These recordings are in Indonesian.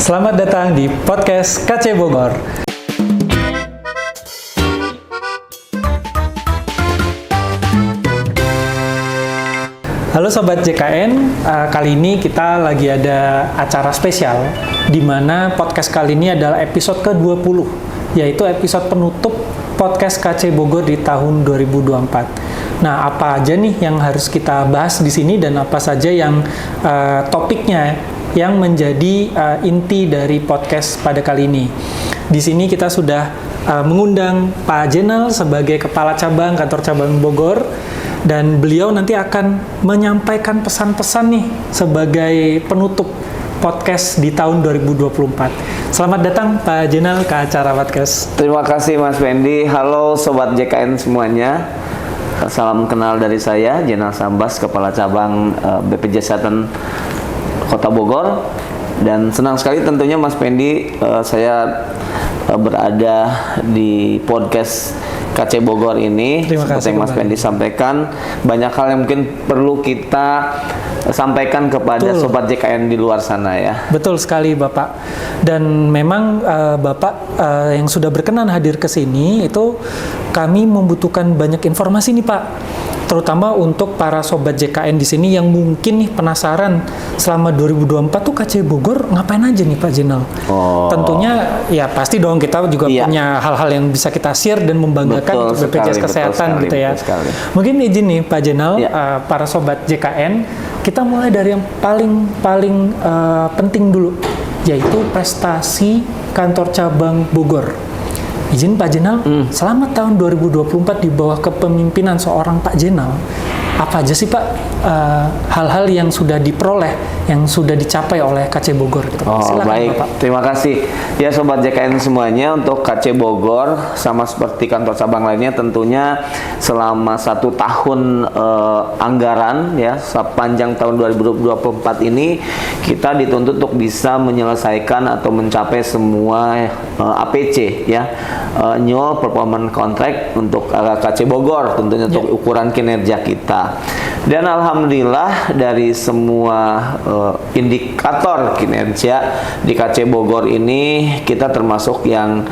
Selamat datang di podcast KC Bogor. Halo Sobat JKN, kali ini kita lagi ada acara spesial di mana podcast kali ini adalah episode ke-20, yaitu episode penutup podcast KC Bogor di tahun 2024. Nah, apa aja nih yang harus kita bahas di sini dan apa saja yang topiknya yang menjadi inti dari podcast pada kali ini. Di sini kita sudah mengundang Pak Jenal sebagai Kepala Cabang Kantor Cabang Bogor. Dan beliau nanti akan menyampaikan pesan-pesan nih sebagai penutup podcast di tahun 2024. Selamat datang Pak Jenal ke acara podcast. Terima kasih Mas Fendi. Halo Sobat JKN semuanya. Salam kenal dari saya, Jenal Sambas, Kepala Cabang BPJS Kesehatan Kota Bogor. Dan senang sekali tentunya Mas Fendi, saya berada di podcast KC Bogor ini. Seperti yang Mas Fendi sampaikan, banyak hal yang mungkin perlu kita sampaikan kepada Sobat JKN di luar sana ya. Betul sekali Bapak. Dan memang Bapak yang sudah berkenan hadir ke sini itu kami membutuhkan banyak informasi nih Pak. Terutama untuk para Sobat JKN di sini yang mungkin nih penasaran selama 2024 tuh KC Bogor ngapain aja nih Pak Jenal? Tentunya ya pasti dong kita juga punya hal-hal yang bisa kita share dan membanggakan untuk BPJS Kesehatan gitu ya. Mungkin izin nih Pak Jenal, para Sobat JKN, kita mulai dari yang paling penting dulu, yaitu prestasi Kantor Cabang Bogor. Izin Pak Jenal, selama tahun 2024 di bawah kepemimpinan seorang Pak Jenal, apa aja sih Pak hal-hal yang sudah diperoleh, yang sudah dicapai oleh KC Bogor? Gitu. Silakan baik, Bapak. Terima kasih. Ya Sobat JKN semuanya, untuk KC Bogor sama seperti kantor cabang lainnya tentunya selama 1 tahun anggaran ya sepanjang tahun 2024 ini kita dituntut untuk bisa menyelesaikan atau mencapai semua APC ya, annual performance contract untuk KC Bogor, tentunya untuk ukuran kinerja kita. Dan alhamdulillah dari semua indikator kinerja di KC Bogor ini kita termasuk yang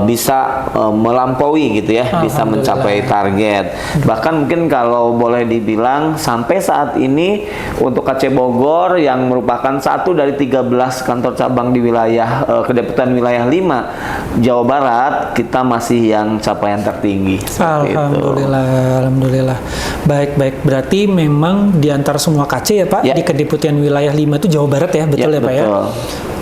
bisa melampaui gitu ya, bisa mencapai target. Bahkan mungkin kalau boleh dibilang sampai saat ini untuk KC Bogor yang merupakan satu dari 13 kantor cabang di wilayah Kedeputian wilayah 5 Jawa Barat, kita masih yang capaian tertinggi. Alhamdulillah. Baik. Berarti memang di antara semua KC ya Pak, di Kedeputian wilayah 5 itu Jawa Barat ya, betul ya Pak ya?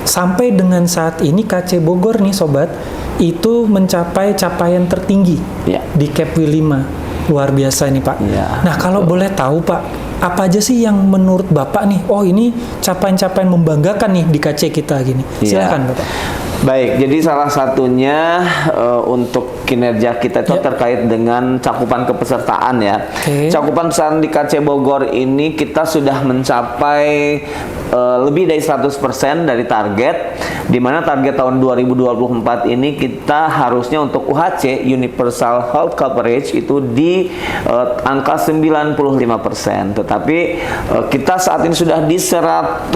Sampai dengan saat ini KC Bogor nih Sobat, itu mencapai capaian tertinggi di Kepwi 5. Luar biasa nih Pak. Nah kalau boleh tahu Pak, apa aja sih yang menurut Bapak nih, oh ini capaian-capaian membanggakan nih di KC kita gini. Silakan Bapak. Baik, jadi salah satunya untuk kinerja kita itu terkait dengan cakupan kepesertaan ya. Cakupan pesertaan di KC Bogor ini kita sudah mencapai lebih dari 100% dari target, di mana target tahun 2024 ini kita harusnya untuk UHC Universal Health Coverage itu di angka 95%, tetapi kita saat ini sudah di 101,4.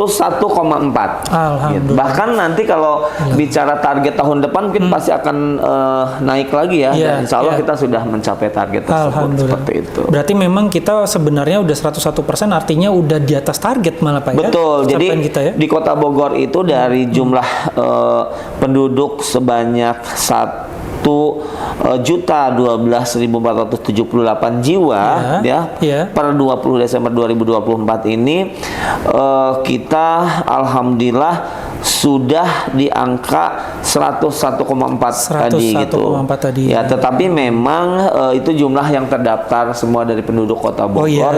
Gitu. Bahkan nanti kalau bicara target tahun depan mungkin pasti akan naik lagi ya, dan insya Allah kita sudah mencapai target tersebut seperti itu. Berarti memang kita sebenarnya udah 101%, artinya udah di atas target malah Pak. Betul. Jadi di Kota Bogor itu dari jumlah penduduk sebanyak 1.012.478 jiwa per 20 Desember 2024 ini kita alhamdulillah sudah di angka 101,4 tadi gitu. Ya, tetapi memang itu jumlah yang terdaftar semua dari penduduk Kota Bogor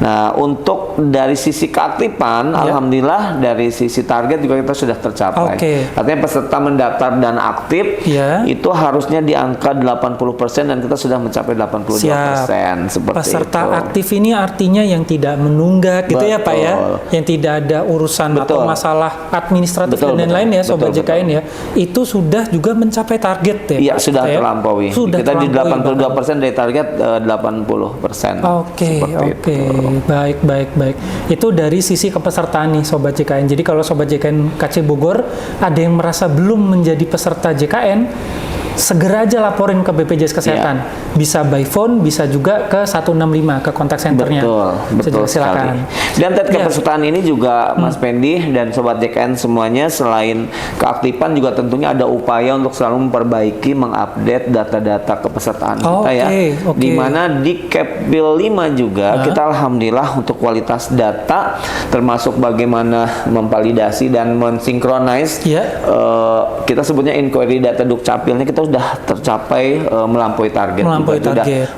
Nah, untuk dari sisi keaktifan alhamdulillah dari sisi target juga kita sudah tercapai. Artinya peserta mendaftar dan aktif itu harusnya di angka 80% dan kita sudah mencapai 82%. Seperti peserta itu. Aktif ini artinya yang tidak menunggak gitu ya Pak ya, yang tidak ada urusan atau masalah administratif Betul, dan lain-lain ya Sobat betul, JKN ya, itu sudah juga mencapai target ya? Iya, Pak? sudah Ya? terlampaui. Sudah Kita di terlampaui, 82% dari target 80%. Oke, Seperti oke. itu. Baik. Itu dari sisi kepesertaan nih Sobat JKN. Jadi kalau Sobat JKN KC Bogor ada yang merasa belum menjadi peserta JKN, segera aja laporin ke BPJS Kesehatan. Bisa by phone, bisa juga ke 165 ke kontak centernya. Betul Silakan. sekali. Dan kepesertaan ini juga Mas Pendi dan Sobat JKN semuanya, selain keaktifan juga tentunya ada upaya untuk selalu memperbaiki, mengupdate data-data kepesertaan kita ya. Di mana di Capbil 5 juga kita alhamdulillah untuk kualitas data termasuk bagaimana memvalidasi dan mensinkronis kita sebutnya inquiry data Dukcapilnya kita sudah tercapai melampaui target.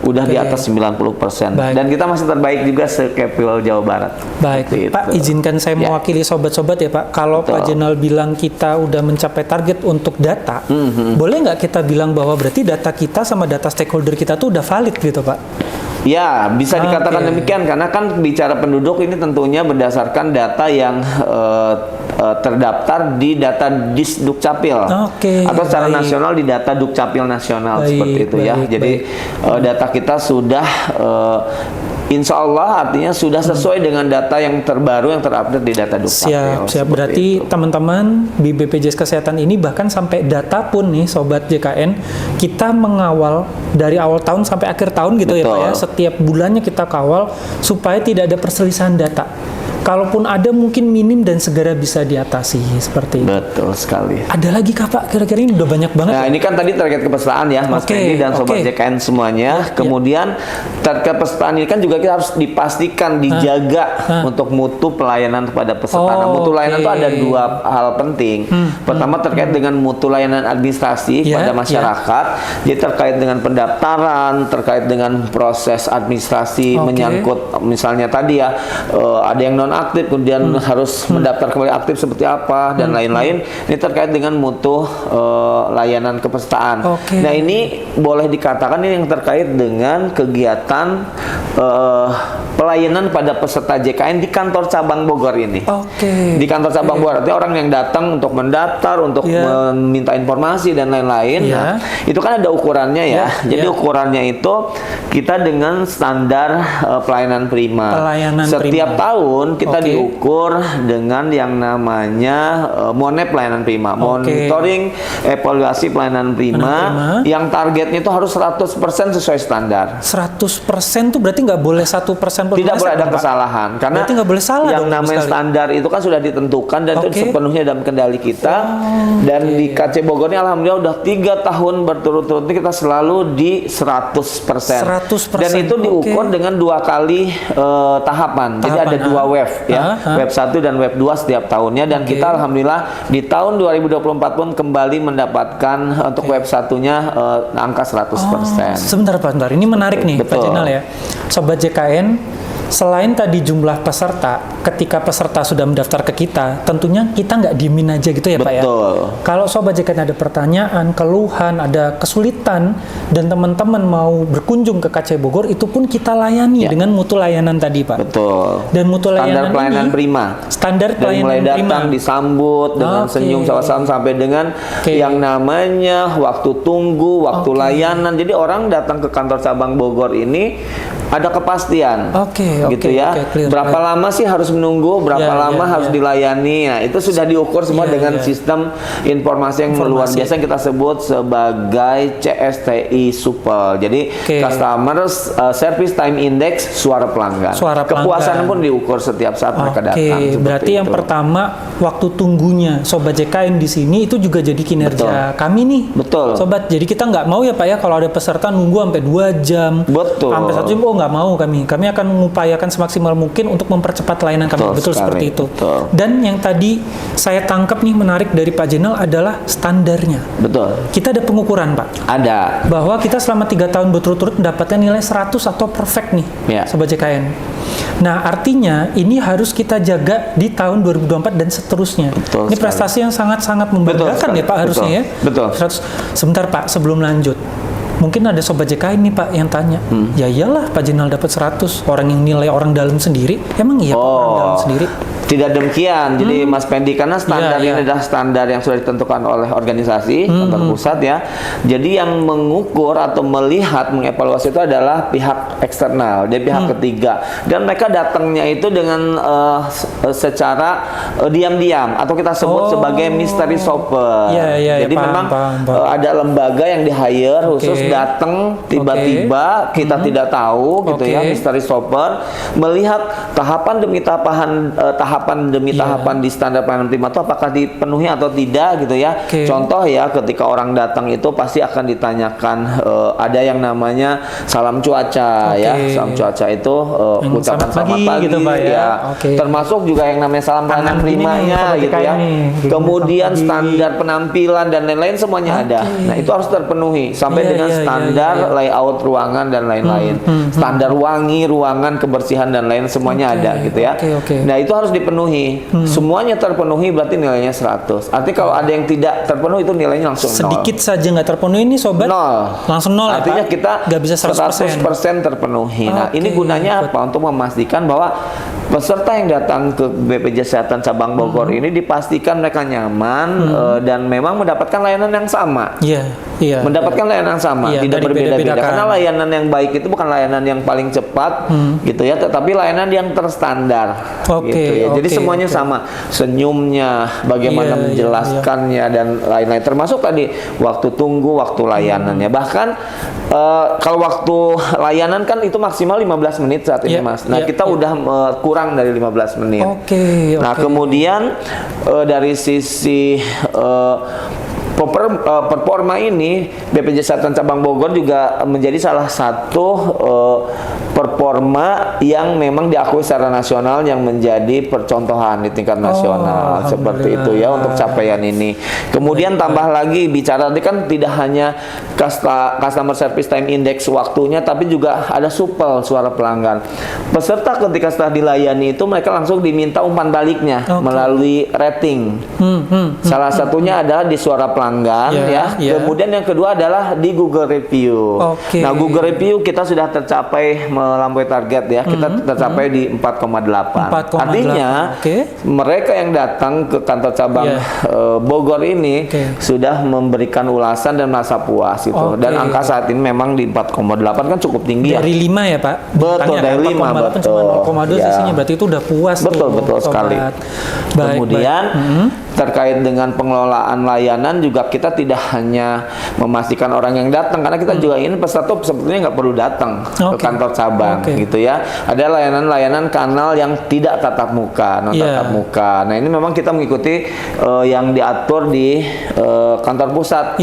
Udah di atas 90%. Dan kita masih terbaik juga se-Capil Jawa Barat. Baik, Pak, izinkan saya mewakili sobat-sobat ya Pak. Kalau Pak Jenal bilang kita udah mencapai target untuk data, boleh nggak kita bilang bahwa berarti data kita sama data stakeholder kita tuh udah valid gitu Pak? Ya, bisa dikatakan demikian karena kan bicara penduduk ini tentunya berdasarkan data yang terdaftar di data Dukcapil atau secara nasional di data Dukcapil nasional seperti itu ya. Jadi data kita sudah insya Allah artinya sudah sesuai dengan data yang terbaru yang terupdate di data Dukcapil. Siap. Berarti teman-teman di BPJS Kesehatan ini bahkan sampai data pun nih Sobat JKN, kita mengawal dari awal tahun sampai akhir tahun gitu ya Pak ya. Setiap bulannya kita kawal supaya tidak ada perselisihan data. Kalaupun ada mungkin minim dan segera bisa diatasi seperti itu. Betul sekali. Ada lagi kah Pak? Kira-kira ini udah banyak banget. Nah ini kan tadi target kepesertaan ya Mas Pendi dan Sobat JKN semuanya. Kemudian target kepesertaan ini kan juga kita harus dipastikan dijaga untuk mutu pelayanan kepada peserta. Mutu layanan itu ada dua hal penting. Pertama terkait dengan mutu layanan administrasi kepada masyarakat. Jadi terkait dengan pendaftaran, terkait dengan proses administrasi menyangkut misalnya tadi ya ada yang non aktif kemudian harus mendaftar kembali aktif seperti apa dan lain-lain. Ini terkait dengan mutu layanan kepesertaan. Nah ini boleh dikatakan ini yang terkait dengan kegiatan pelayanan pada peserta JKN di kantor cabang Bogor ini. Di kantor cabang Bogor, artinya orang yang datang untuk mendaftar, untuk meminta informasi dan lain-lain. Nah, itu kan ada ukurannya ya. Jadi ukurannya itu kita dengan standar pelayanan prima. Setiap tahun kita diukur dengan yang namanya MONEP pelayanan prima, monitoring evaluasi pelayanan prima, yang targetnya itu harus 100% sesuai standar. 100% tuh berarti nggak boleh 1% pun tidak boleh ada kesalahan karena nggak boleh salah yang namanya standar itu kan sudah ditentukan dan itu sepenuhnya dalam kendali kita. Dan di KC Bogor ini alhamdulillah udah 3 tahun berturut-turut kita selalu di 100%. Dan itu diukur dengan 2 kali tahapan. Jadi ada 2 wave ya, wave 1 dan wave 2 setiap tahunnya dan kita alhamdulillah di tahun 2024 pun kembali mendapatkan untuk wave 1-nya angka 100%. Sebentar Pak, ini menarik nih Pak Jenal ya. Sobat JKN, selain tadi jumlah peserta, ketika peserta sudah mendaftar ke kita, tentunya kita nggak diemin aja gitu ya Pak ya. Kalau Sobat JKN ada pertanyaan, keluhan, ada kesulitan, dan teman-teman mau berkunjung ke KC Bogor, itu pun kita layani dengan mutu layanan tadi Pak. Dan mutu layanan standar pelayanan prima. Standar pelayanan mulai datang disambut dengan senyum salam sampai dengan yang namanya waktu tunggu, waktu layanan. Jadi orang datang ke kantor cabang Bogor ini ada kepastian. Gitu ya. Berapa lama sih harus menunggu, berapa lama harus dilayani. Nah, itu sudah diukur semua dengan sistem informasi yang luar biasa yang kita sebut sebagai CSTI Supel. Jadi Customer Service Time Index, suara pelanggan. Kepuasan pun diukur setiap saat mereka datang. Berarti yang pertama waktu tunggunya Sobat JKN di sini itu juga jadi kinerja kami nih. Sobat, jadi kita nggak mau ya Pak ya kalau ada peserta nunggu sampai 2 jam. Sampai 1 jam, nggak mau kami. Kami akan mengupayakan semaksimal mungkin untuk mempercepat layanan kami. Betul seperti itu. Dan yang tadi saya tangkap nih menarik dari Pak Jenal adalah standarnya. Kita ada pengukuran Pak. Ada. Bahwa kita selama 3 tahun berturut-turut mendapatkan nilai 100 atau perfect nih, Sobat JKN. Nah, artinya ini harus kita jaga di tahun 2024 dan seterusnya. Ini prestasi yang sangat-sangat membanggakan ya Pak harusnya ya. 100. Sebentar Pak, sebelum lanjut. Mungkin ada Sobat JKN nih Pak yang tanya, ya iyalah Pak Jenal dapat 100, orang yang nilai orang dalam sendiri, emang iya Pak orang dalam sendiri? Tidak demikian. Jadi Mas Pendi, karena standar ini adalah standar yang sudah ditentukan oleh organisasi kantor pusat ya. Jadi yang mengukur atau melihat, mengevaluasi itu adalah pihak eksternal, dia pihak ketiga. Dan mereka datangnya itu dengan secara diam-diam atau kita sebut sebagai mystery shopper. Jadi memang ada lembaga yang di-hire khusus datang tiba-tiba, kita tidak tahu gitu ya, mystery shopper, melihat tahapan demi tahapan di standar pelayanan prima itu apakah dipenuhi atau tidak gitu ya. Contoh ya, ketika orang datang itu pasti akan ditanyakan ada yang namanya salam cuaca ya. Salam cuaca itu ucapan selamat pagi gitu, Pak, ya. Termasuk juga yang namanya salam pelayanan primanya gitu ya. Kemudian standar penampilan dan lain-lain semuanya ada. Nah, itu harus terpenuhi sampai dengan standar layout ruangan dan lain-lain. Standar wangi ruangan, kebersihan dan lain semuanya ada gitu ya. Nah, itu harus dipenuhi. Semuanya terpenuhi berarti nilainya 100. Artinya kalau ada yang tidak terpenuhi itu nilainya langsung 0. Sedikit saja nggak terpenuhi ini sobat, 0. Langsung 0. Artinya kita nggak bisa 100% terpenuhi. Nah, ini gunanya apa? Untuk memastikan bahwa peserta yang datang ke BPJS Kesehatan Cabang Bogor ini dipastikan mereka nyaman dan memang mendapatkan layanan yang sama. Mendapatkan layanan yang sama, tidak berbeda-beda. Karena layanan yang baik itu bukan layanan yang paling cepat gitu ya, tetapi layanan yang terstandar gitu ya. Jadi semuanya sama, senyumnya, bagaimana menjelaskannya dan lain-lain, termasuk tadi waktu tunggu, waktu layanannya. Bahkan kalau waktu layanan kan itu maksimal 15 menit saat ini, Mas. Nah, kita udah kurang dari 15 menit. Nah, kemudian dari sisi performa ini, BPJS Kesehatan Cabang Bogor juga menjadi salah satu performa yang memang diakui secara nasional, yang menjadi percontohan di tingkat nasional seperti itu ya untuk capaian ini. Kemudian tambah lagi bicara tadi kan tidak hanya customer service time index waktunya, tapi juga ada supel suara pelanggan. Peserta ketika setelah dilayani itu mereka langsung diminta umpan baliknya melalui rating. Salah satunya adalah di suara pelanggan Kemudian yang kedua adalah di Google Review. Nah, Google Review kita sudah tercapai melampaui target ya. Kita tercapai di 4,8. Artinya mereka yang datang ke kantor cabang Bogor ini sudah memberikan ulasan dan merasa puas gitu. Dan angka saat ini memang di 4,8 kan cukup tinggi dari 5 ya, Pak? Betul, dari 5 betul. Cuma 0,2 sisinya, berarti itu udah puas. Betul sekali. Kemudian terkait dengan pengelolaan layanan juga kita tidak hanya memastikan orang yang datang, karena kita juga ini peserta sebetulnya nggak perlu datang ke kantor cabang gitu ya. Ada layanan-layanan kanal yang tidak tatap muka, non tatap muka. Nah, ini memang kita mengikuti yang diatur di kantor pusat.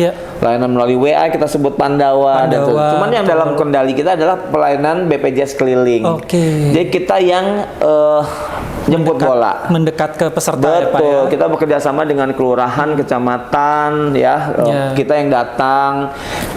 Layanan melalui WA kita sebut Pandawa. Cuman yang dalam kendali kita adalah pelayanan BPJS keliling. Jadi kita yang jemput bola, mendekat ke peserta. Betul, ya, Pak, ya? Kita bekerja sama dengan kelurahan, kecamatan, kita yang datang,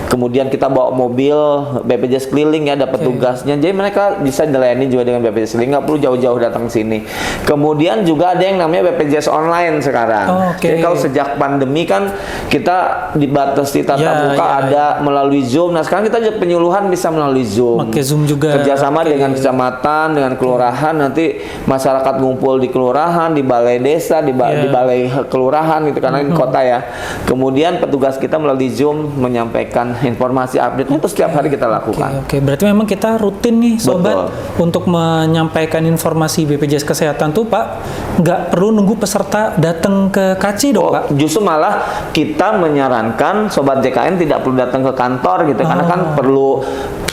kemudian kita bawa mobil BPJS keliling ya, dapat tugasnya. Jadi mereka bisa dilayani juga dengan BPJS keliling, nggak perlu jauh-jauh datang sini. Kemudian juga ada yang namanya BPJS online sekarang. Jadi kalau sejak pandemi kan kita dibatasi tatap muka, ada melalui Zoom. Nah, sekarang kita juga penyuluhan bisa melalui Zoom. Pakai Zoom juga. Kerjasama dengan kecamatan, dengan kelurahan, nanti masyarakat ngumpul di kelurahan, di balai desa, di balai kelurahan gitu, karena ini kota ya. Kemudian petugas kita melalui Zoom menyampaikan informasi update itu setiap hari kita lakukan. Berarti memang kita rutin nih sobat untuk menyampaikan informasi BPJS Kesehatan tuh, Pak, nggak perlu nunggu peserta datang ke KC dong, Pak. Justru malah kita menyarankan sobat JKN tidak perlu datang ke kantor gitu, karena kan perlu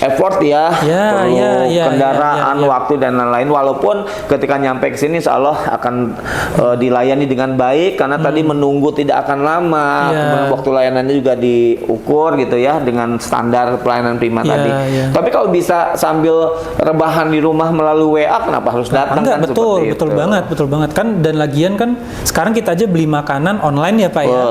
effort perlu kendaraan, waktu dan lain-lain. Walaupun ketika nyampe ke sini insya Allah akan dilayani dengan baik, karena tadi menunggu tidak akan lama. Waktu layanannya juga diukur gitu ya dengan standar pelayanan prima tadi. Tapi kalau bisa sambil rebahan di rumah melalui WA, kenapa harus datang? Betul banget kan. Dan lagian kan sekarang kita aja beli makanan online ya, Pak ya.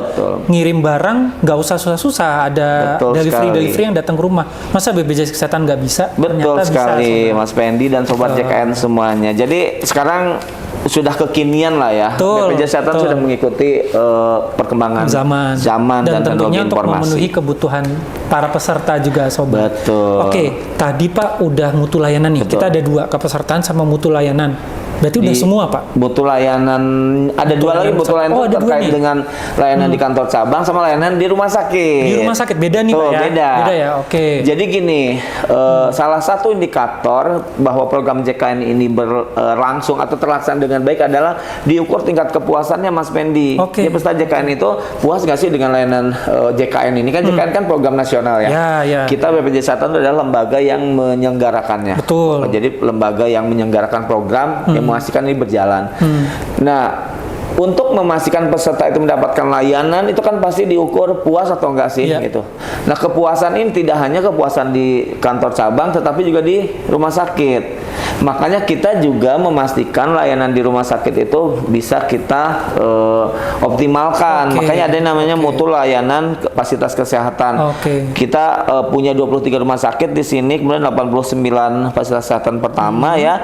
Ngirim barang nggak usah susah-susah, ada delivery yang datang ke rumah. Masa BPJS Kesehatan nggak bisa? Betul sekali, Mas Pendi dan sobat JKN semuanya. Jadi sekarang sudah kekinian lah ya. BPJS Kesehatan sudah mengikuti perkembangan zaman dan tentunya untuk informasi. Memenuhi kebutuhan para peserta juga, sobat. Tadi Pak udah mutu layanan nih. Kita ada 2, kepesertaan sama mutu layanan. Berarti udah semua, Pak? Mutu layanan ada dua lagi mutu layanan ada dua terkait nih. dengan layanan di kantor cabang sama layanan di rumah sakit. Di rumah sakit beda nih, Pak ya? Beda. Beda ya, oke. Jadi gini, salah satu indikator bahwa program JKN ini berlangsung atau terlaksana dengan baik adalah diukur tingkat kepuasannya, Mas Pendi. Oke. Ya, peserta JKN itu puas nggak sih dengan layanan JKN ini? Kan JKN kan program nasional ya. Ya. Kita BPJS Kesehatan itu adalah lembaga yang menyelenggarakannya. Betul. Jadi lembaga yang menyelenggarakan program yang memastikan ini berjalan. Nah, untuk memastikan peserta itu mendapatkan layanan itu kan pasti diukur puas atau enggak sih gitu. Nah, kepuasan ini tidak hanya kepuasan di kantor cabang tetapi juga di rumah sakit. Makanya kita juga memastikan layanan di rumah sakit itu bisa kita optimalkan. Makanya ada yang namanya mutu layanan fasilitas kesehatan. Kita punya 23 rumah sakit di sini, kemudian 89 fasilitas kesehatan pertama ya.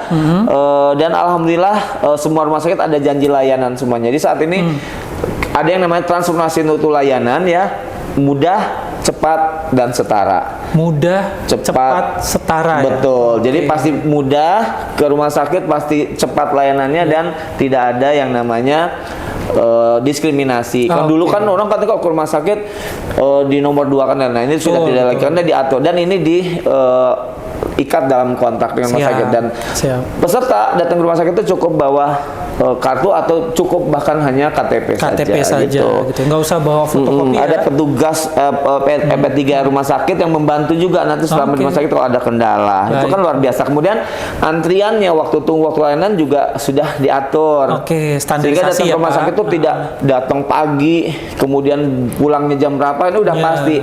Dan alhamdulillah semua rumah sakit ada janji layanan semuanya. Jadi saat ini ada yang namanya transformasi mutu layanan ya, mudah, cepat dan setara. Mudah, cepat setara. Betul. Jadi pasti mudah ke rumah sakit, pasti cepat layanannya dan tidak ada yang namanya diskriminasi. Kan dulu kan orang kata kalau ke rumah sakit di nomor 2 kan, nah ini sudah tidak lagi karena diatur dan ini di ikat dalam kontrak dengan rumah sakit dan peserta datang ke rumah sakit itu cukup bawa kartu atau cukup bahkan hanya KTP saja gitu. Nggak usah bawa fotokopi. Ada petugas EP3 rumah sakit yang membantu juga nanti selama di rumah sakit kalau ada kendala. Itu kan luar biasa. Kemudian antriannya, waktu tunggu, waktu layanan juga sudah diatur. Standarisasi. Sehingga datang ke rumah sakit itu tidak datang pagi kemudian pulangnya jam berapa, ini udah pasti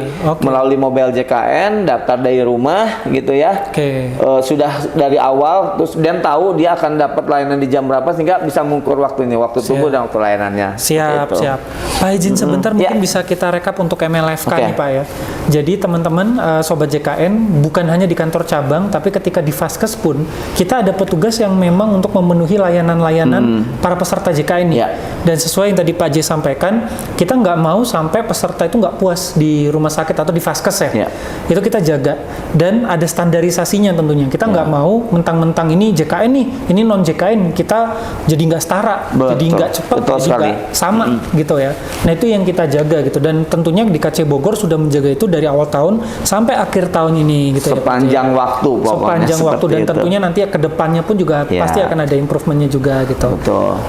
melalui mobile JKN, daftar dari rumah gitu ya. Sudah dari awal terus dan tahu dia akan dapat layanan di jam berapa sehingga bisa mengukur waktunya, waktu tunggu dan waktu layanannya. Siap. Pak izin sebentar mungkin bisa kita rekap untuk MLFK nih Pak ya. Jadi teman-teman sobat JKN bukan hanya di kantor cabang tapi ketika di Vaskes pun kita ada petugas yang memang untuk memenuhi layanan-layanan para peserta JKN ini. Dan sesuai yang tadi Pak J sampaikan, kita nggak mau sampai peserta itu nggak puas di rumah sakit atau di Vaskes ya. Itu kita jaga dan ada standarisasinya tentunya. Kita nggak mau mentang-mentang ini JKN nih, ini non JKN, kita jadi nggak setara, jadi nggak cepat, jadi nggak sama gitu ya. Nah itu yang kita jaga gitu dan tentunya di KC Bogor sudah menjaga itu dari awal tahun sampai akhir tahun ini gitu. Sepanjang waktu pokoknya. Sepanjang waktu dan tentunya nanti ke depannya pun juga pasti akan ada improvementnya juga gitu.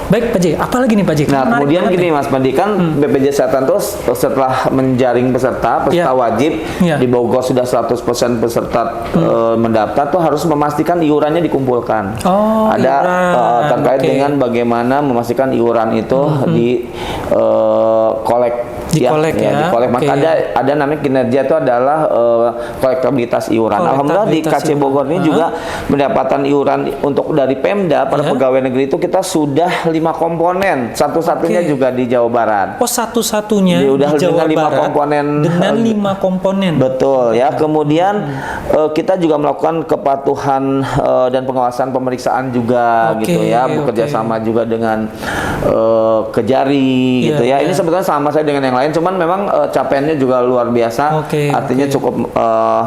Baik Pak J, apa lagi nih Pak J? Nah kemudian gini Mas Pandi, kan BPJS Kesehatan terus setelah menjaring peserta wajib di Bogor sudah 100% peserta mendaftar tuh harus memastikan iurannya dikumpulkan. Ada terkait dengan bagaimana memastikan iuran itu di kolek. Di kolek. Maka ada namanya kinerja itu adalah kolektabilitas iuran. Alhamdulillah di KC Bogor ini juga pendapatan iuran untuk dari Pemda para pegawai negeri itu kita sudah 5 komponen, satu-satunya juga di Jawa Barat. Satu-satunya udah di Jawa dengan 5 Barat komponen. Dengan 5 komponen. Betul ya. Kemudian kita juga melakukan kepatuhan dan pengawasan pemeriksaan juga gitu ya, bekerja sama juga dengan Kejari gitu ya. Ini sebetulnya sama saya dengan yang lain, cuman memang capaiannya juga luar biasa. Artinya cukup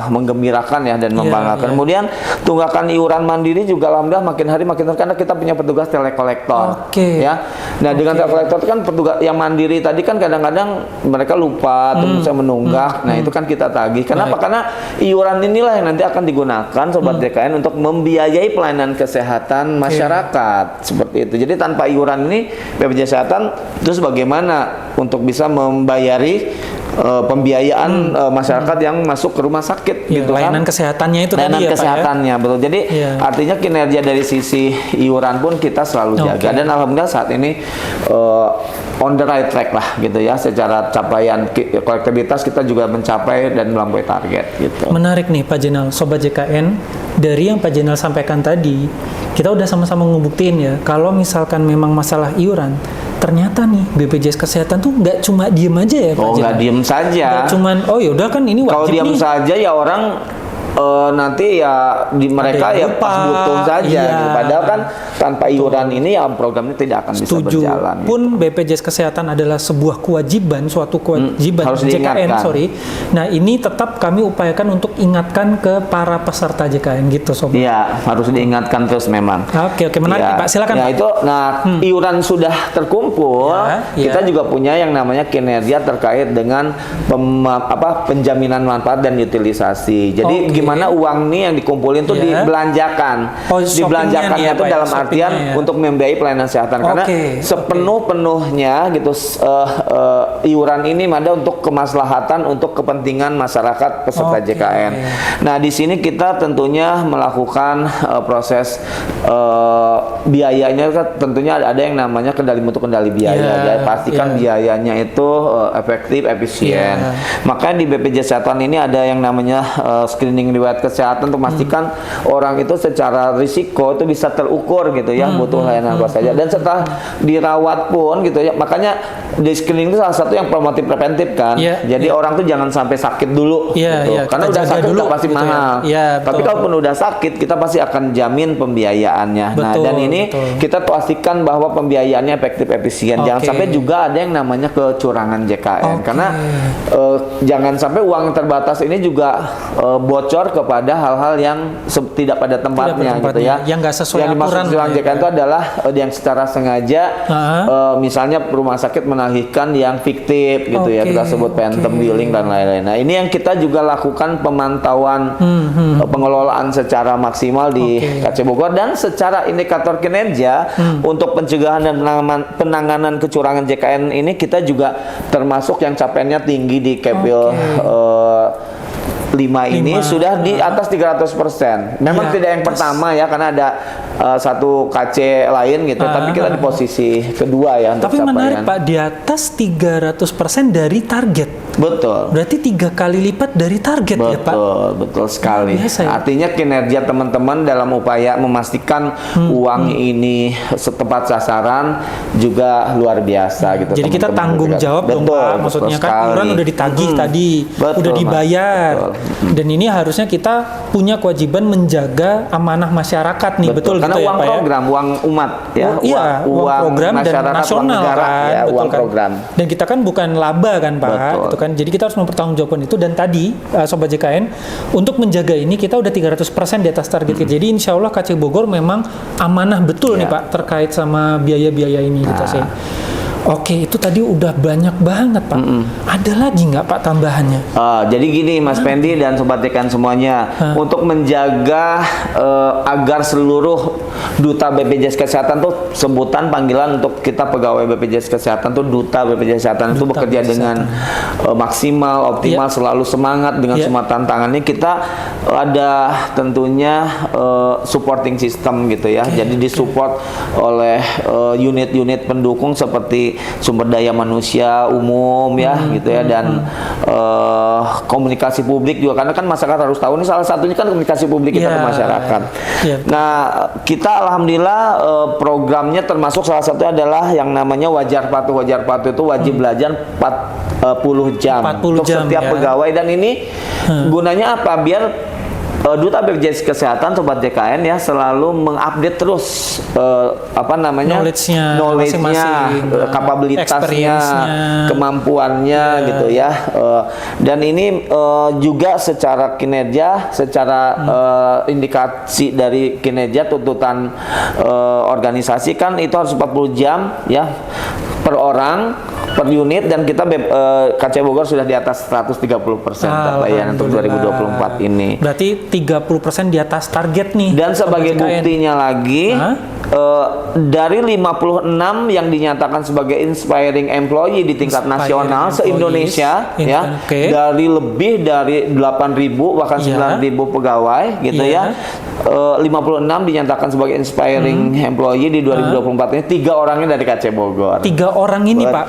menggembirakan ya dan membanggakan. Kemudian tunggakan iuran mandiri juga alhamdulillah makin hari makin karena kita punya petugas telekolektor ya. Nah, dengan telekolektor kan petugas yang mandiri tadi kan kadang-kadang mereka lupa atau bisa menunggak. Nah, itu kan kita tagih. Kenapa? Karena iuran inilah yang nanti akan digunakan sobat JKN untuk membiayai pelayanan kesehatan masyarakat seperti itu. Jadi tanpa iuran ini BPJS Kesehatan terus bagaimana untuk bisa membayari pembiayaan masyarakat yang masuk ke rumah sakit gitu layanan kan. kesehatannya itu layanan tadi ya kesehatannya, Pak ya? Betul. Jadi artinya kinerja dari sisi iuran pun kita selalu jaga dan alhamdulillah saat ini on the right track lah gitu ya, secara capaian kolektabilitas kita juga mencapai dan melampaui target gitu. Menarik nih Pak Jenal, sobat JKN, dari yang Pak Jenal sampaikan tadi kita udah sama-sama ngebuktiin ya kalau misalkan memang masalah iuran ternyata nih BPJS Kesehatan tuh nggak cuma diem aja ya Pak Jenal. Nggak diem saja. Nggak cuman yaudah kan ini wajib. Kalau diem saja ya orang nanti ya di mereka ya lupa. pas butuh saja. Iya. Gitu. Padahal kan tanpa iuran ini ya programnya tidak akan bisa berjalan. Pun BPJS Kesehatan adalah sebuah kewajiban, suatu kewajiban harus JKN, diingatkan. Nah, ini tetap kami upayakan untuk ingatkan ke para peserta JKN gitu, Sobat. Iya, harus diingatkan terus memang. Oke, menarik Ya, Pak. Silakan. Ya Pak. itu, iuran sudah terkumpul, Ya, kita ya. juga punya yang namanya kinerja terkait dengan penjaminan manfaat dan utilisasi. Jadi Oke. gimana uang nih yang dikumpulin tuh Ya. dibelanjakan. Oh, shoppingnya Dibelanjakannya nih ya, itu Pak ya, dalam artian shoppingnya ya. untuk membiayai pelayanan kesehatan. Karena Oke, sepenuh-penuhnya gitu iuran ini ada untuk kemaslahatan untuk kepentingan masyarakat peserta Oke. JKN. Nah, di sini kita tentunya melakukan proses biayanya kan tentunya ada yang namanya kendali mutu kendali biaya. Iya, Jadi pastikan iya. biayanya itu efektif, efisien. Iya. Makanya di BPJS Kesehatan ini ada yang namanya screening riwayat kesehatan untuk memastikan orang itu secara risiko itu bisa terukur gitu ya, butuh layanan apa saja. Dan setelah dirawat pun gitu ya, makanya di screening itu salah satu yang promotif preventif kan. Iya, Jadi orang tuh jangan sampai sakit dulu Iya, gitu. iya, Karena kita udah jaga sakit dulu udah pasti gitu ya. mahal. Iya, Tapi betul. kalaupun udah sakit, kita pasti akan jamin pembiayaannya. Nah, Betul, dan ini betul. kita pastikan bahwa pembiayaannya efektif efisien. Jangan Oke. sampai juga ada yang namanya kecurangan JKN. Oke. Karena jangan sampai uang terbatas ini juga bocor kepada hal-hal yang tidak pada tempatnya, gitu ya. Yang nggak sesuai yang dimaksud aturan kecurangan lah ya. JKN itu adalah yang secara sengaja misalnya rumah sakit menagihkan yang fiktif gitu ya, Oke, kita sebut phantom oke. billing dan lain-lain. Nah, ini yang kita juga lakukan pemantauan pengelolaan secara maksimal di Oke. KC Bogor dan secara indikator kinerja untuk pencegahan dan penanganan kecurangan JKN ini kita juga termasuk yang capaiannya tinggi di Kepil Oke. 5 ini Lima. sudah di atas 300%. Memang Iya, tidak yang pertama ya, karena ada satu KC lain gitu, tapi kita di posisi kedua ya untuk Tapi capaian. menarik Pak, di atas 300% dari target. Betul. Berarti 3 kali lipat dari target ya Pak? Betul, betul sekali. Biasa ya? Artinya kinerja teman-teman dalam upaya memastikan uang ini setepat sasaran juga luar biasa gitu. Jadi kita teman-teman. tanggung jawab dong Betul, Pak, betul maksudnya kan sekali. iuran udah ditagih tadi, Betul, udah Mas. dibayar. Betul. Dan ini harusnya kita punya kewajiban menjaga amanah masyarakat nih, betul, Karena gitu ya uang Pak ya? program, uang umat ya, Iya, uang program dan masyarakat, uang nasional negara, kan, ya, betul uang kan? program. Dan kita kan bukan laba kan Pak, Betul. gitu kan. Jadi kita harus mempertanggungjawabkan itu. Dan tadi Sobat JKN, untuk menjaga ini kita udah 300% di atas target. Jadi insya Allah KC Bogor memang amanah betul nih Iya. Pak terkait sama biaya-biaya ini gitu sih. Oke, itu tadi udah banyak banget Pak. Ada lagi nggak Pak tambahannya? Jadi gini Mas Pendi dan Sobat JKN semuanya, untuk menjaga agar seluruh duta BPJS Kesehatan tuh sebutan panggilan untuk kita pegawai BPJS Kesehatan tuh duta BPJS Kesehatan itu Duta bekerja BPJS dengan maksimal, optimal, Iya. selalu semangat dengan Iya. semua tantangannya. Kita ada tentunya supporting system gitu ya. Jadi disupport oleh unit-unit pendukung seperti sumber daya manusia umum ya gitu ya, dan komunikasi publik juga, karena kan masyarakat harus tahu, ini salah satunya kan komunikasi publik kita ke Iya. masyarakat. Iya. Nah, kita alhamdulillah programnya termasuk salah satunya adalah yang namanya wajar patuh. Wajar patuh itu wajib belajar 40 jam 40 untuk jam, setiap ya. pegawai, dan ini gunanya apa? Biar Duta BPJS Kesehatan Sobat JKN ya selalu mengupdate terus Knowledge-nya masing-masing, kapabilitasnya, experience-nya. kemampuannya gitu ya. Dan ini juga secara kinerja, secara indikasi dari kinerja tuntutan organisasi kan itu harus 40 jam ya per orang, per unit, dan kita KC Bogor sudah di atas 130% capaian untuk 2024 ini. Berarti 30% di atas target nih. Dan sebagai Sobat JKN. buktinya lagi, dari 56 yang dinyatakan sebagai inspiring employee di tingkat Inspiring nasional se-Indonesia ya, Oke. dari lebih dari 8.000 bahkan Iya. 9.000 pegawai gitu Iya. ya. 56 dinyatakan sebagai inspiring employee di 2024 ini, 3 orangnya dari KC Bogor. 3 orang ini Betul. Pak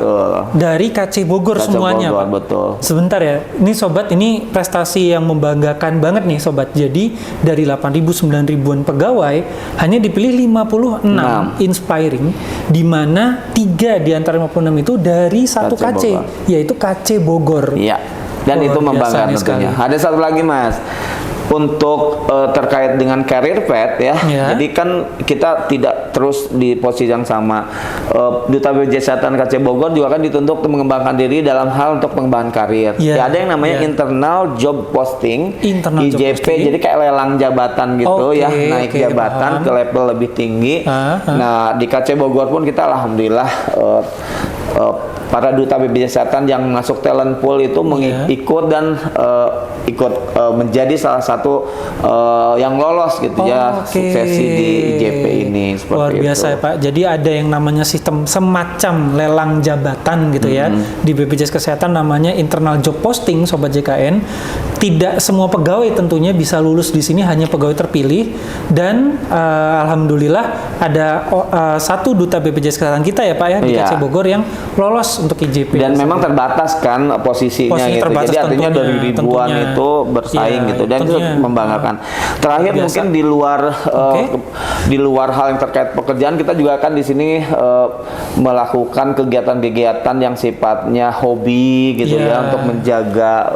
dari KC Bogor KC semuanya Bogor, Pak. betul. Sebentar ya, ini Sobat, ini prestasi yang membanggakan banget nih Sobat. Jadi dari 8.000 9.000-an pegawai hanya dipilih 56 inspiring, di mana 3 di antara 56 itu dari satu KC KC, Bogor. yaitu KC Bogor. Iya. Dan Luar itu biasa membanggakan nih tentunya. sekali. Ada satu lagi Mas. untuk terkait dengan career path ya. Jadi kan kita tidak terus di posisi yang sama. Duta BPJS Kesehatan KC Bogor juga kan dituntut untuk mengembangkan diri dalam hal untuk pengembangan karir. Ya, ada yang namanya internal job posting, IJP. Jadi kayak lelang jabatan gitu ya, naik jabatan ke level lebih tinggi. Nah, di KC Bogor pun kita alhamdulillah para duta BPJS Kesehatan yang masuk talent pool itu ikut dan ikut menjadi salah satu yang lolos gitu suksesi di IJP ini seperti luar biasa itu. Ya Pak. Jadi ada yang namanya sistem semacam lelang jabatan gitu ya di BPJS Kesehatan, namanya internal job posting Sobat JKN. Tidak semua pegawai tentunya bisa lulus di sini, hanya pegawai terpilih, dan alhamdulillah ada satu duta BPJS Kesehatan kita ya Pak ya di KC Bogor yang lolos untuk IJP. Dan memang terbatas kan posisinya gitu. Jadi artinya dari ribuan itu bersaing gitu, dan itu membanggakan. Terakhir mungkin di luar hal yang terkait pekerjaan, kita juga kan di sini melakukan kegiatan-kegiatan yang sifatnya hobi gitu ya, untuk menjaga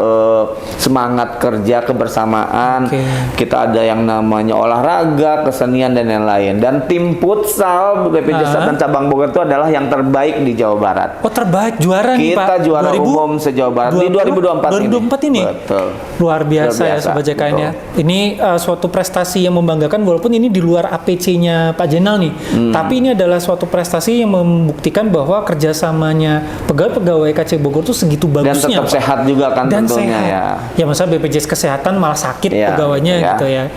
semangat kerja kebersamaan. Kita ada yang namanya olahraga, kesenian dan lain-lain. Dan tim futsal BPJS Kesehatan cabang Bogor itu adalah yang terbaik di Jawa Barat. Oh, terbaik, juara nih Pak. Kita juara umum se-Jawa Barat di 2024 ini. Betul. Luar biasa ya Sobat JKN ya. Ini suatu prestasi yang membanggakan, walaupun ini di luar APC-nya Pak Jenal nih. Tapi ini adalah suatu prestasi yang membuktikan bahwa kerjasamanya pegawai-pegawai KC Bogor itu segitu bagusnya. Dan tetap sehat juga kan dan tentunya sehat. Ya masa BPJS Kesehatan malah sakit pegawainya gitu ya.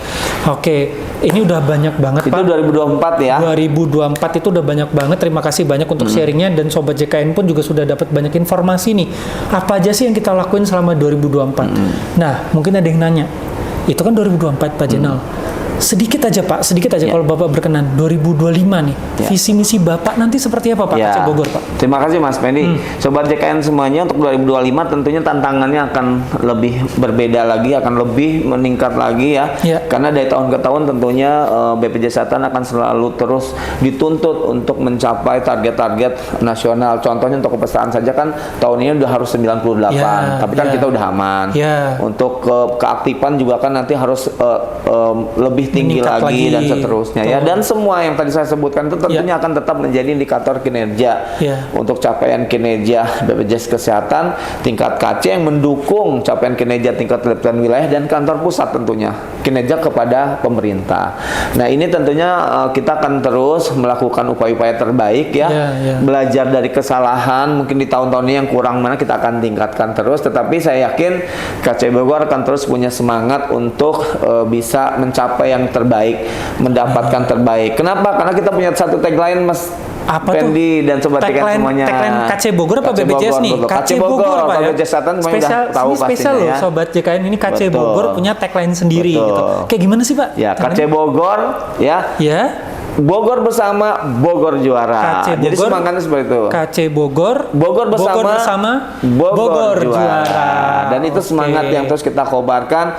Oke, ini udah banyak banget itu Pak. Itu 2024 ya. 2024 itu udah banyak banget. Terima kasih banyak untuk sharingnya, dan Sobat JKN pun juga sudah dapat banyak informasi nih. Apa aja sih yang kita lakuin selama 2024? Nah, mungkin ada yang nanya, itu kan 2024 Pak Jenal. Sedikit aja Pak, kalau Bapak berkenan, 2025 nih, visi misi Bapak nanti seperti apa Pak KC Bogor Pak? Terima kasih Mas Pendi. Sobat JKN semuanya, untuk 2025 tentunya tantangannya akan lebih berbeda lagi, akan lebih meningkat lagi ya. Karena dari tahun ke tahun tentunya BPJS Kesehatan akan selalu terus dituntut untuk mencapai target-target nasional. Contohnya untuk kepesertaan saja kan tahun ini udah harus 98, tapi kan kita udah aman. Untuk keaktifan juga kan nanti harus lebih tinggi lagi dan seterusnya ya. Dan semua yang tadi saya sebutkan itu tentunya akan tetap menjadi indikator kinerja untuk capaian kinerja BPJS Kesehatan tingkat KC yang mendukung capaian kinerja tingkat kelembagaan wilayah dan kantor pusat, tentunya kinerja kepada pemerintah. Nah, ini tentunya kita akan terus melakukan upaya-upaya terbaik ya. Belajar dari kesalahan, mungkin di tahun-tahun ini yang kurang mana kita akan tingkatkan terus, tetapi saya yakin KC Bogor akan terus punya semangat untuk bisa mencapai yang terbaik, mendapatkan terbaik. Kenapa? Karena kita punya satu tagline Mas Pendi dan Sobat JKN semuanya. Tagline KC Bogor apa BPJS nih? KC Bogor Pak ya. BPJS Kesehatan spesial, tahu ini spesial loh ya. Sobat JKN, ini KC Bogor punya tagline sendiri gitu. Kayak gimana sih Pak? Ya, KC Bogor ya. Bogor bersama, Bogor juara. Jadi semangatnya seperti itu. KC Bogor, Bogor bersama, Bogor juara. Dan itu semangat yang terus kita kobarkan,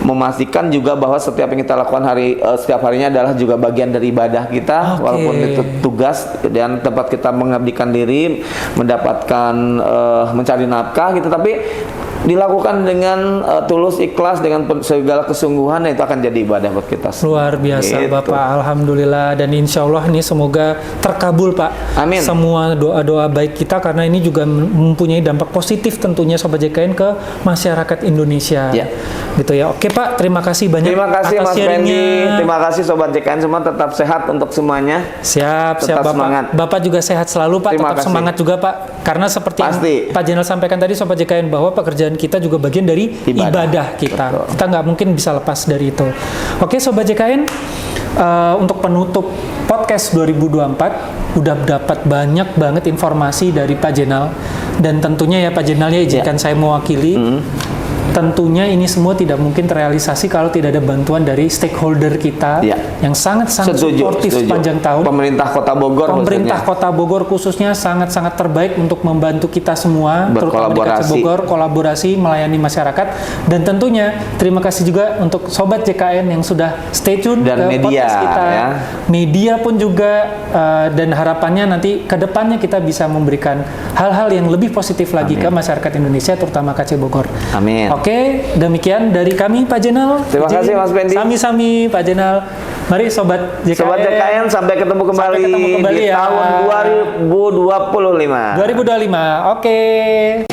memastikan juga bahwa setiap yang kita lakukan setiap harinya adalah juga bagian dari ibadah kita, walaupun itu tugas dan tempat kita mengabdikan diri, mendapatkan mencari nafkah gitu, tapi dilakukan dengan tulus, ikhlas, dengan segala kesungguhan, itu akan jadi ibadah buat kita. Luar biasa gitu. Bapak, alhamdulillah, dan insya Allah ini semoga terkabul Pak. Amin. Semua doa-doa baik kita, karena ini juga mempunyai dampak positif tentunya Sobat JKN ke masyarakat Indonesia. Gitu ya. Oke Pak, terima kasih banyak. Terima kasih Mas Pendi. Terima kasih Sobat JKN semua, tetap sehat untuk semuanya. Siap Bapak. Semangat. Bapak juga sehat selalu Pak, tetap semangat juga Pak. Karena seperti yang Pak Jenal sampaikan tadi Sobat JKN, bahwa pekerjaan kita juga bagian dari ibadah kita. Betul. Kita nggak mungkin bisa lepas dari itu. Oke Sobat JKN, untuk penutup podcast 2024 udah dapat banyak banget informasi dari Pak Jenal, dan tentunya ya Pak Jenal ya, izinkan saya mewakili. Tentunya ini semua tidak mungkin terrealisasi kalau tidak ada bantuan dari stakeholder kita yang sangat-sangat suportif sepanjang tahun. Pemerintah Kota Bogor, Kota Bogor khususnya sangat-sangat terbaik untuk membantu kita semua, terutama di KC Bogor, kolaborasi melayani masyarakat. Dan tentunya terima kasih juga untuk Sobat JKN yang sudah stay tune dan ke media, podcast kita. Media pun juga, dan harapannya nanti ke depannya kita bisa memberikan hal-hal yang lebih positif lagi ke masyarakat Indonesia, terutama KC Bogor. Amin. Oke, demikian dari kami Pak Jenal. Terima kasih, Mas Pendi. Sami-sami Pak Jenal. Mari Sobat JKN. Sobat JKN, sampai ketemu kembali, Sampai ketemu kembali di ya. tahun 2025. 2025. Oke.